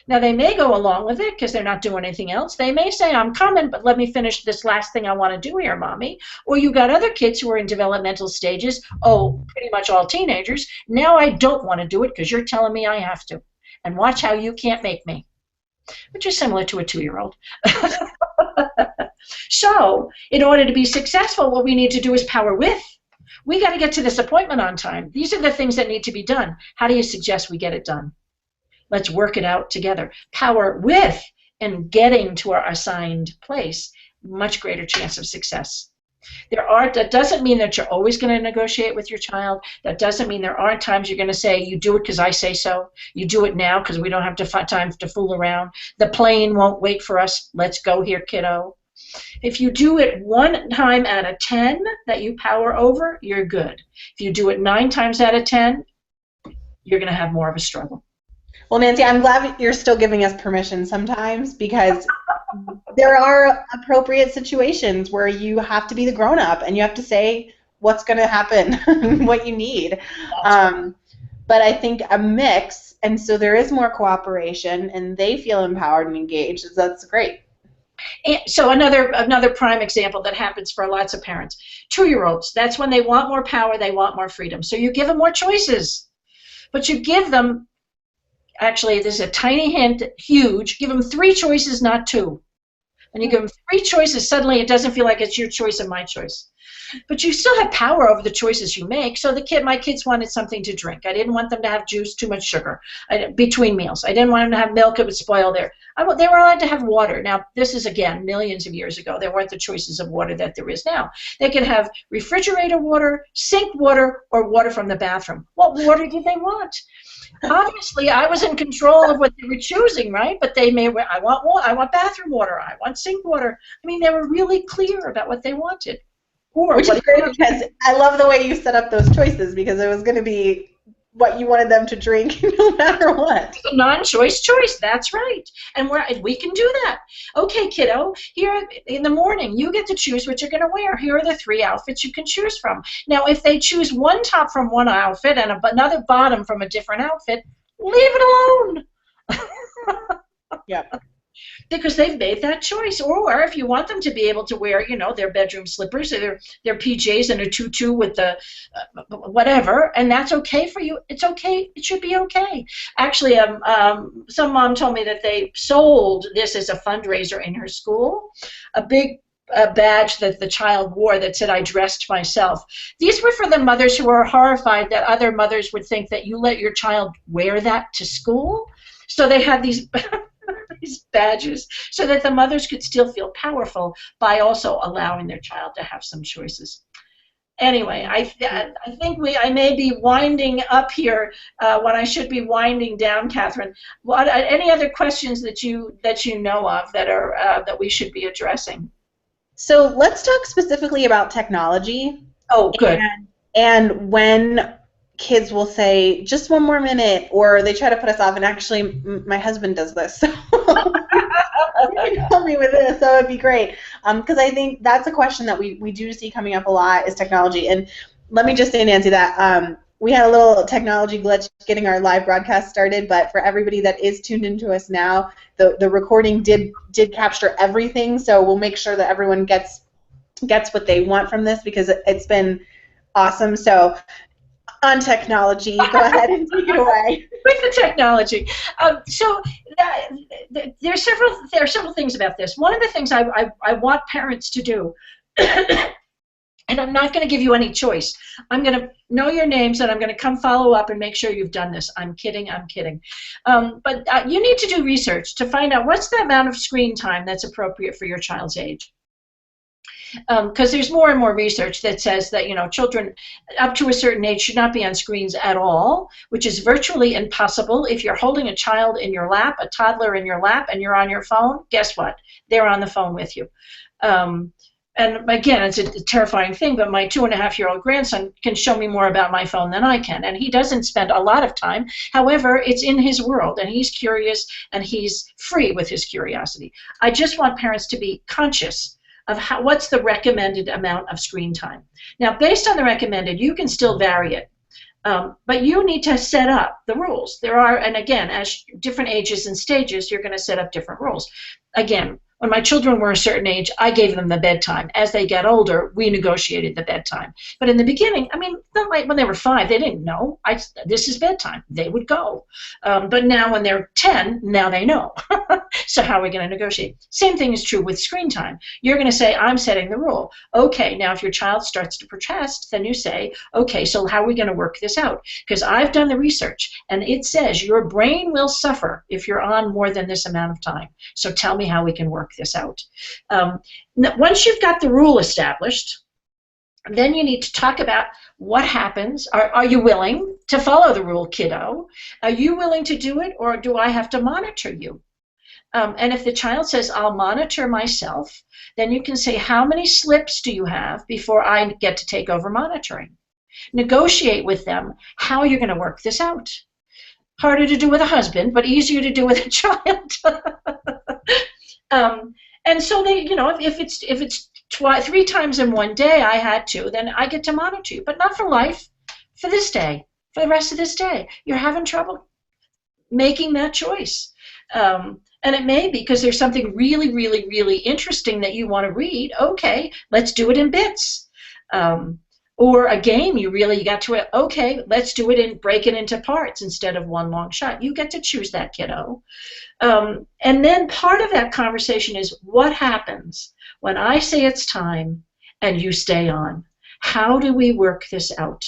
Now, they may go along with it because they're not doing anything else. They may say, I'm coming, but let me finish this last thing I want to do here, Mommy. Or you got other kids who are in developmental stages, pretty much all teenagers. Now I don't want to do it because you're telling me I have to. And watch how you can't make me. Which is similar to a 2-year-old. So, in order to be successful, what we need to do is power with. We got to get to this appointment on time. These are the things that need to be done. How do you suggest we get it done? Let's work it out together. Power with and getting to our assigned place, much greater chance of success. That doesn't mean that you're always going to negotiate with your child. That doesn't mean there aren't times you're going to say, you do it because I say so. You do it now because we don't have time to fool around. The plane won't wait for us. Let's go here, kiddo. If you do it 1 time out of 10 that you power over, you're good. If you do it 9 times out of 10, you're going to have more of a struggle. Well, Nancy, I'm glad you're still giving us permission sometimes, because there are appropriate situations where you have to be the grown-up and you have to say what's going to happen, what you need. But I think a mix, and so there is more cooperation and they feel empowered and engaged. That's great. And so another prime example that happens for lots of parents. 2-year-olds, that's when they want more power, they want more freedom. So you give them more choices, but you give them, actually, there's a tiny hint, huge, give them 3 choices, not 2. And you give them 3 choices, suddenly it doesn't feel like it's your choice and my choice. But you still have power over the choices you make. So my kids wanted something to drink. I didn't want them to have juice, too much sugar between meals. I didn't want them to have milk; it would spoil their. They were allowed to have water. Now, this is again millions of years ago. There weren't the choices of water that there is now. They could have refrigerator water, sink water, or water from the bathroom. What water did they want? Obviously, I was in control of what they were choosing, right? But they I want bathroom water. I want sink water. I mean, they were really clear about what they wanted. Which is great because I love the way you set up those choices because it was going to be what you wanted them to drink no matter what. It's a non-choice choice. That's right. And we can do that. Okay, kiddo, here in the morning, you get to choose what you're going to wear. Here are the 3 outfits you can choose from. Now, if they choose one top from one outfit and another bottom from a different outfit, leave it alone. Yep. Because they've made that choice. Or if you want them to be able to wear, their bedroom slippers or their PJs and a tutu with the whatever, and that's okay for you, it's okay. It should be okay. Actually, some mom told me that they sold this as a fundraiser in her school, a big badge that the child wore that said, "I dressed myself." These were for the mothers who were horrified that other mothers would think that you let your child wear that to school. So they had these these badges so that the mothers could still feel powerful by also allowing their child to have some choices. Anyway, I think I may be winding up here when I should be winding down, Catherine. Any other questions that you know of that we should be addressing? So let's talk specifically about technology. Oh, good. And when kids will say, just one more minute, or they try to put us off, and actually my husband does this, so you can help me with this, so it'd be great. Because I think that's a question that we do see coming up a lot is technology. And let me just say, Nancy, that we had a little technology glitch getting our live broadcast started, but for everybody that is tuned into us now, the recording did capture everything, so we'll make sure that everyone gets what they want from this because it's been awesome. So on technology, go ahead and take it away. With the technology, so there are several things about this. One of the things I want parents to do, and I'm not going to give you any choice. I'm going to know your names, and I'm going to come follow up and make sure you've done this. I'm kidding. But you need to do research to find out what's the amount of screen time that's appropriate for your child's age. Because there's more and more research that says that children up to a certain age should not be on screens at all, which is virtually impossible. If you're holding a child in your lap, a toddler in your lap, and you're on your phone, guess what? They're on the phone with you. And again, it's a terrifying thing, but my 2.5-year-old grandson can show me more about my phone than I can, and he doesn't spend a lot of time. However, it's in his world, and he's curious, and he's free with his curiosity. I just want parents to be conscious of what's the recommended amount of screen time. Now, based on the recommended, you can still vary it, but you need to set up the rules. There are, and again, as different ages and stages, you're going to set up different rules. Again, when my children were a certain age, I gave them the bedtime. As they get older, we negotiated the bedtime. But in the beginning, when they were 5, they didn't know. This is bedtime. They would go. But now when they're 10, now they know. So how are we going to negotiate? Same thing is true with screen time. You're going to say, I'm setting the rule. Okay, now if your child starts to protest, then you say, okay, so how are we going to work this out? Because I've done the research, and it says your brain will suffer if you're on more than this amount of time. So tell me how we can work this out. Once you've got the rule established, then you need to talk about what happens. Are you willing to follow the rule, kiddo? Are you willing to do it, or do I have to monitor you? And if the child says, I'll monitor myself, then you can say, how many slips do you have before I get to take over monitoring? Negotiate with them how you're going to work this out. Harder to do with a husband, but easier to do with a child. And so they, if it's 3 times in one day I had to, then I get to monitor you, but not for life, for this day, for the rest of this day. You're having trouble making that choice. And it may be because there's something really, really, really interesting that you want to read. Okay, let's do it in bits. Or a game you got to it. Okay, let's do it and break it into parts instead of one long shot. You get to choose that, kiddo. And then part of that conversation is what happens when I say it's time and you stay on. How do we work this out?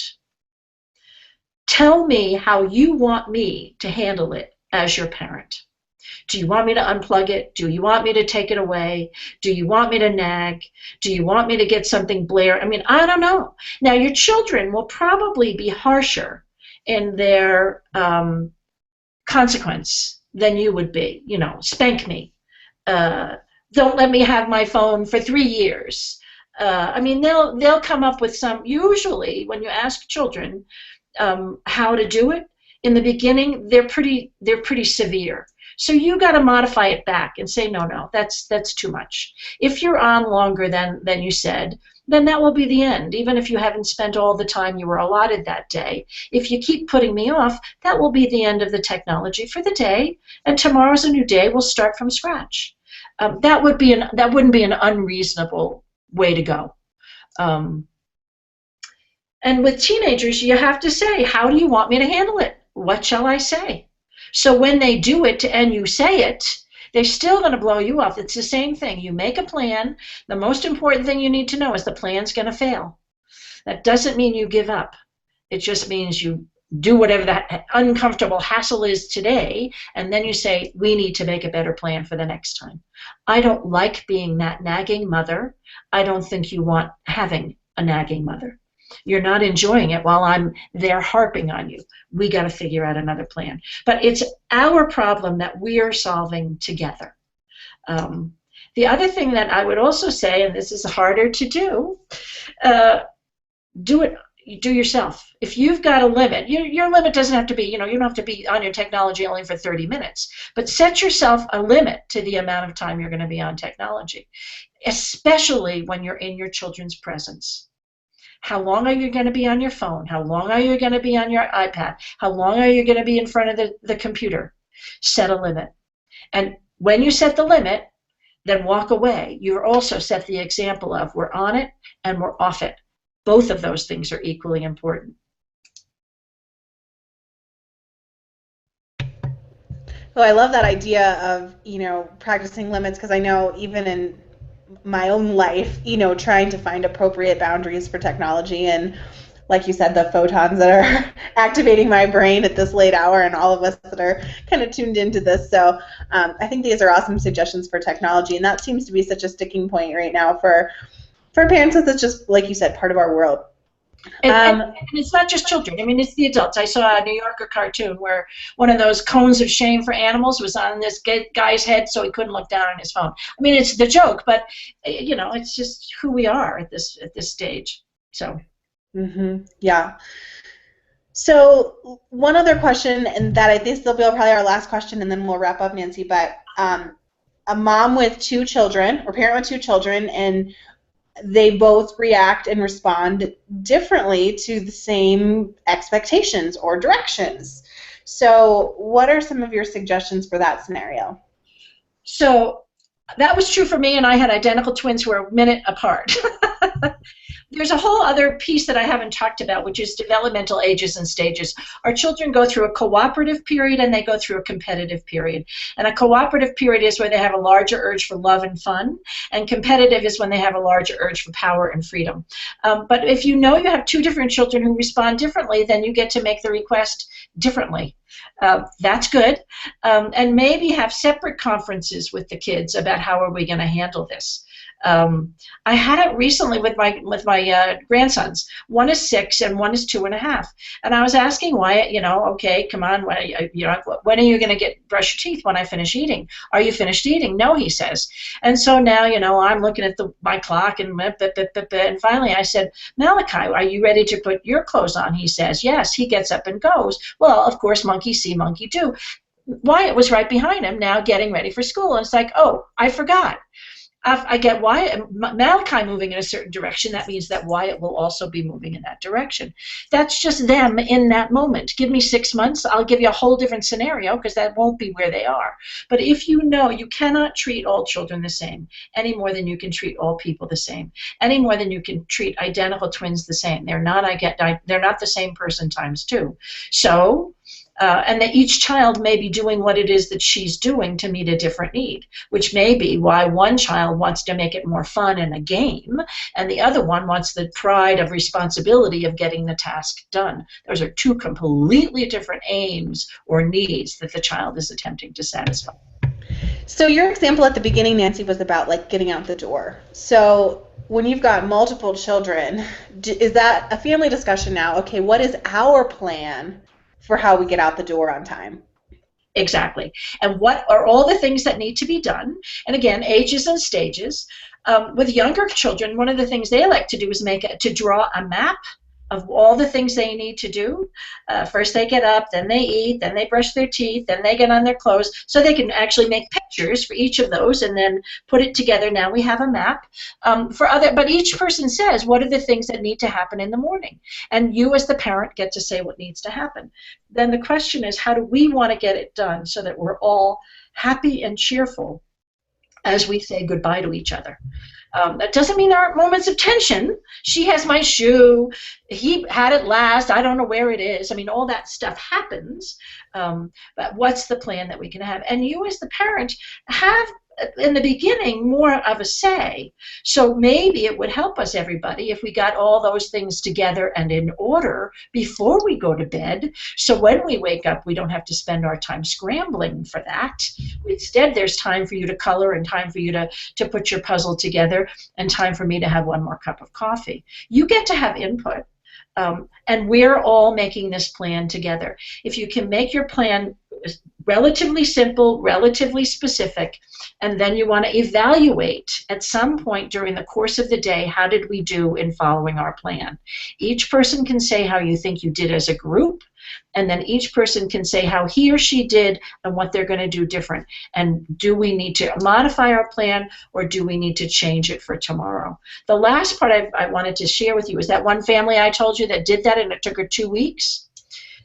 Tell me how you want me to handle it as your parent. Do you want me to unplug it? Do you want me to take it away? Do you want me to nag? Do you want me to get something blare? I mean, I don't know. Now, your children will probably be harsher in their consequence than you would be. You know, spank me. Don't let me have my phone for 3 years. I mean, they'll come up with some. Usually, when you ask children how to do it in the beginning, they're pretty severe. So you got to modify it back and say, no, that's too much. If you're on longer than you said, then that will be the end. Even if you haven't spent all the time you were allotted that day, if you keep putting me off, that will be the end of the technology for the day. And tomorrow's a new day. We'll start from scratch. That wouldn't be an unreasonable way to go. And with teenagers, you have to say, how do you want me to handle it? What shall I say? So when they do it and you say it, they're still going to blow you off. It's the same thing. You make a plan. The most important thing you need to know is the plan's going to fail. That doesn't mean you give up. It just means you do whatever that uncomfortable hassle is today, and then you say, we need to make a better plan for the next time. I don't like being that nagging mother. I don't think you want having a nagging mother. You're not enjoying it while I'm there harping on you. We got to figure out another plan. But it's our problem that we are solving together. The other thing that I would also say, and this is harder to do yourself. If you've got a limit, your limit doesn't have to be, you don't have to be on your technology only for 30 minutes, but set yourself a limit to the amount of time you're going to be on technology, especially when you're in your children's presence. How long are you going to be on your phone? How long are you going to be on your iPad? How long are you going to be in front of the computer? Set a limit. And when you set the limit, then walk away. You also set the example of we're on it and we're off it. Both of those things are equally important. Oh, I love that idea of, practicing limits, because I know even in my own life, trying to find appropriate boundaries for technology, and like you said, the photons that are activating my brain at this late hour, and all of us that are kind of tuned into this. So I think these are awesome suggestions for technology, and that seems to be such a sticking point right now for parents, because it's just, like you said, part of our world. And it's not just children. I mean, it's the adults. I saw a New Yorker cartoon where one of those cones of shame for animals was on this guy's head, so he couldn't look down on his phone. I mean, it's the joke, but it's just who we are at this stage. So. Yeah. So one other question, and that I think this will be probably our last question, and then we'll wrap up, Nancy. But a mom with 2 children, or parent with 2 children, and they both react and respond differently to the same expectations or directions. So what are some of your suggestions for that scenario? So that was true for me, and I had identical twins who were a minute apart. There's a whole other piece that I haven't talked about, which is developmental ages and stages. Our children go through a cooperative period and they go through a competitive period. And a cooperative period is where they have a larger urge for love and fun, and competitive is when they have a larger urge for power and freedom. But if you have 2 different children who respond differently, then you get to make the request differently. That's good. And maybe have separate conferences with the kids about how are we going to handle this. I had it recently with my grandsons. One is 6 and one is 2.5. And I was asking Wyatt, okay, come on, when are you going to brush your teeth when I finish eating? Are you finished eating? No, he says. And so now, I'm looking at my clock, and finally I said, Malachi, are you ready to put your clothes on? He says, yes. He gets up and goes. Well, of course, monkey see, monkey do. Wyatt was right behind him now getting ready for school. And it's like, oh, I forgot. I get Malachi moving in a certain direction. That means that Wyatt will also be moving in that direction. That's just them in that moment. Give me 6 months, I'll give you a whole different scenario, because that won't be where they are. But if you cannot treat all children the same any more than you can treat all people the same, any more than you can treat identical twins the same. They're not the same person times 2. So And that each child may be doing what it is that she's doing to meet a different need, which may be why one child wants to make it more fun and a game, and the other one wants the pride of responsibility of getting the task done. Those are two completely different aims or needs that the child is attempting to satisfy. So your example at the beginning, Nancy, was about like getting out the door. So when you've got multiple children, is that a family discussion now? Okay, what is our plan for how we get out the door on time? Exactly. And what are all the things that need to be done? And again, ages and stages. With younger children, one of the things they like to do is draw a map of all the things they need to do. First they get up, then they eat, then they brush their teeth, then they get on their clothes, so they can actually make pictures for each of those and then put it together. Now we have a map. But each person says, what are the things that need to happen in the morning? And you as the parent get to say what needs to happen. Then the question is, how do we want to get it done so that we're all happy and cheerful as we say goodbye to each other? That doesn't mean there aren't moments of tension. She has my shoe. He had it last. I don't know where it is. I mean, all that stuff happens. But what's the plan that we can have? And you as the parent have, in the beginning, more of a say. So maybe it would help us, everybody, if we got all those things together and in order before we go to bed. So when we wake up, we don't have to spend our time scrambling for that. Instead, there's time for you to color and time for you to put your puzzle together and time for me to have one more cup of coffee. You get to have input. And we're all making this plan together. If you can make your plan relatively simple, relatively specific, and then you want to evaluate at some point during the course of the day, how did we do in following our plan? Each person can say how you think you did as a group, and then each person can say how he or she did and what they're going to do different. And do we need to modify our plan, or do we need to change it for tomorrow? The last part I wanted to share with you is that one family I told you that did that, and it took her 2 weeks.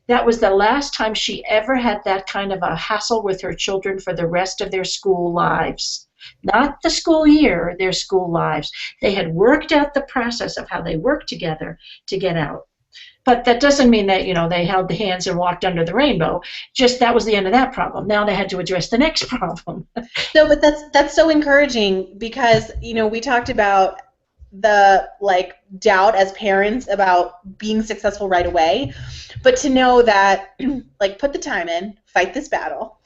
That was the last time she ever had that kind of a hassle with her children for the rest of their school lives. Not the school year, their school lives. They had worked out the process of how they work together to get out. But that doesn't mean that, they held the hands and walked under the rainbow. Just that was the end of that problem. Now they had to address the next problem. No, but that's so encouraging because, we talked about the doubt as parents about being successful right away, but to know that put the time in, fight this battle.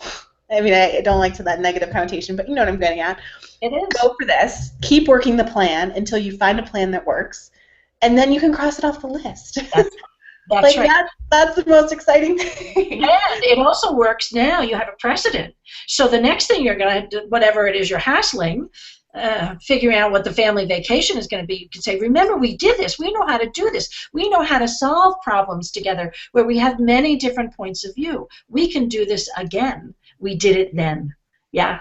I mean, I don't like that negative connotation, but you know what I'm getting at. It is. Go for this. Keep working the plan until you find a plan that works, and then you can cross it off the list. That's right. That's the most exciting thing. And it also works now. You have a precedent. So the next thing you're going to do, whatever it is you're hassling, figuring out what the family vacation is going to be, you can say, remember, we did this. We know how to do this. We know how to solve problems together where we have many different points of view. We can do this again. We did it then. Yeah.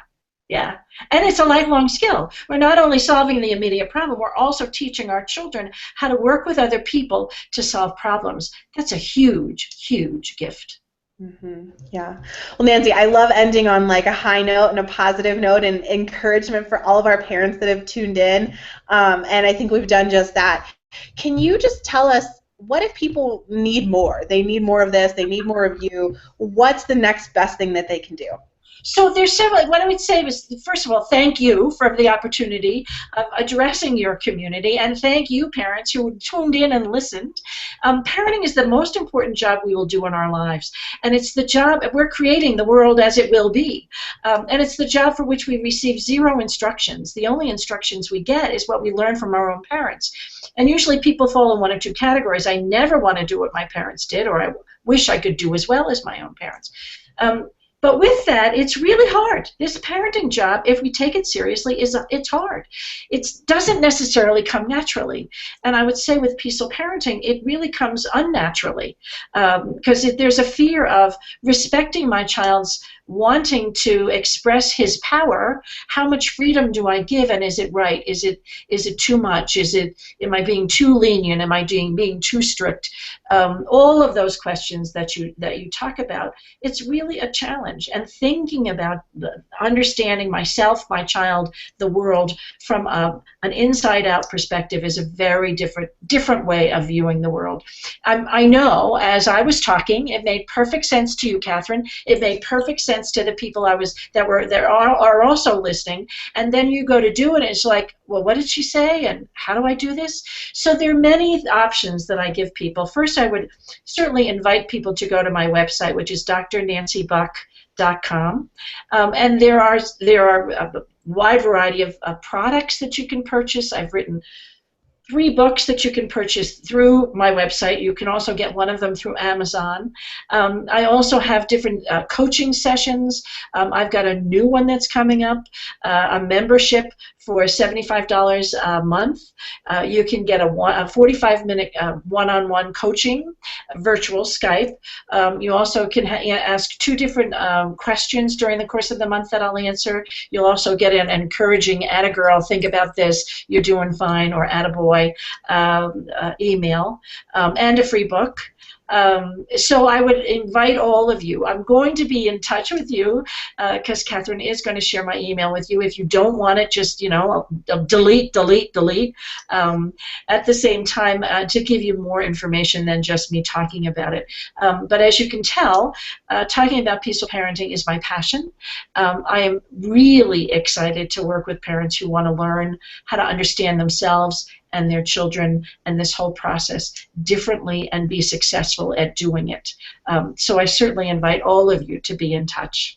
Yeah. And it's a lifelong skill. We're not only solving the immediate problem, we're also teaching our children how to work with other people to solve problems. That's a huge, huge gift. Mm-hmm. Yeah. Well, Nancy, I love ending on a high note and a positive note and encouragement for all of our parents that have tuned in. And I think we've done just that. Can you just tell us, what if people need more? They need more of this. They need more of you. What's the next best thing that they can do? So there's several. What I would say is, first of all, thank you for the opportunity of addressing your community, and thank you, parents who tuned in and listened. Parenting is the most important job we will do in our lives, and it's the job, we're creating the world as it will be, and it's the job for which we receive zero instructions. The only instructions we get is what we learn from our own parents, and usually people fall in one or two categories. I never want to do what my parents did, or I wish I could do as well as my own parents. But with that, it's really hard. This parenting job, if we take it seriously, it's hard. It doesn't necessarily come naturally. And I would say with peaceful parenting, it really comes unnaturally because there's a fear of respecting my child's wanting to express his power. How much freedom do I give, and is it right? Is it too much? Am I being too lenient? Am I being too strict? all of those questions that you talk about, it's really a challenge. And thinking about understanding myself, my child, the world from an inside-out perspective is a very different way of viewing the world. I know, as I was talking, it made perfect sense to you, Catherine. It made perfect sense to the people that are also listening. And then you go to do it, and it's like, well, what did she say? And how do I do this? So there are many options that I give people. First, I would certainly invite people to go to my website, which is drnancybuck.com. And there are a wide variety of products that you can purchase. I've written 3 books that you can purchase through my website. You can also get one of them through Amazon. I also have different coaching sessions. I've got a new one that's coming up, a membership for $75 a month. You can get a 45-minute one-on-one coaching, virtual Skype. You also can ask 2 different questions during the course of the month that I'll answer. You'll also get an encouraging "atta girl, think about this, you're doing fine," or "atta boy" email, and a free book. So I would invite all of you. I'm going to be in touch with you because Catherine is going to share my email with you. If you don't want it, just, delete. At the same time, to give you more information than just me talking about it. But as you can tell, talking about peaceful parenting is my passion. I am really excited to work with parents who want to learn how to understand themselves and their children and this whole process differently and be successful at doing it. So I certainly invite all of you to be in touch.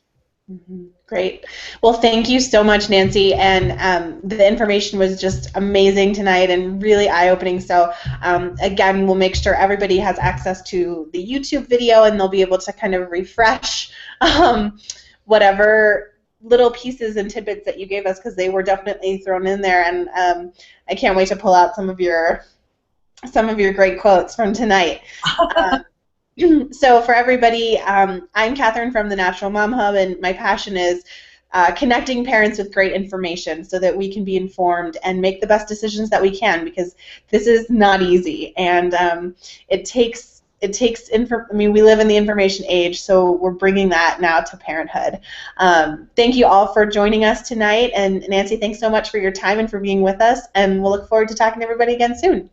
Mm-hmm. Great. Well, thank you so much, Nancy. And the information was just amazing tonight and really eye-opening. So again, we'll make sure everybody has access to the YouTube video, and they'll be able to kind of refresh whatever little pieces and tidbits that you gave us, because they were definitely thrown in there. And I can't wait to pull out some of your great quotes from tonight. So for everybody, I'm Catherine from the Natural Mom Hub, and my passion is connecting parents with great information so that we can be informed and make the best decisions that we can, because this is not easy, and it takes we live in the information age, so we're bringing that now to parenthood. Thank you all for joining us tonight, and Nancy, thanks so much for your time and for being with us, and we'll look forward to talking to everybody again soon.